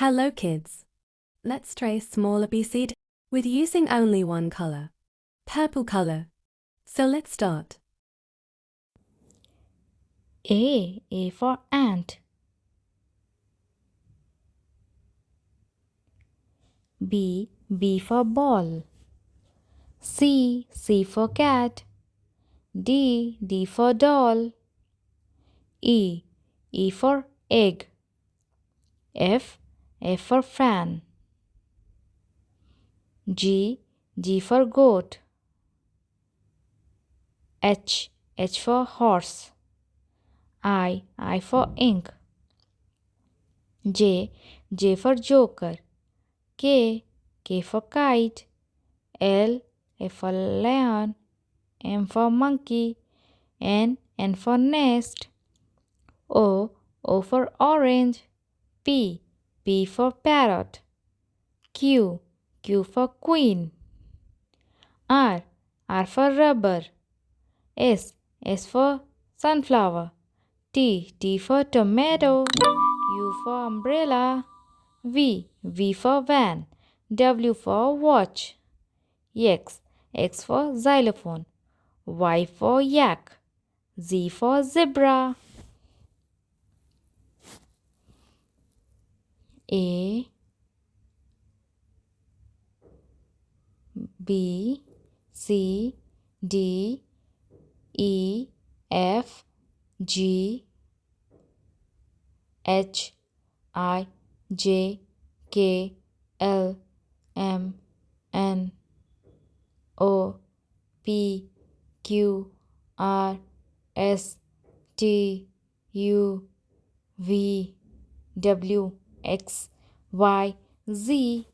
Hello kids. Let's trace small ABCD with using only one color, purple color. So let's start. A for ant. B for ball. C for cat. D for doll. E for egg. F for fan. G for goat. H for horse. I for ink. J for joker. K for kite. L for lion. M for monkey. N for nest. O for orange. P for parrot. Q for queen. R for rubber. S for sunflower. T for tomato. U for umbrella. V for van. W for watch. X for xylophone. Y for yak. Z for zebra. A B C D E F G H I J K L M N O P Q R S T U V W X Y Z.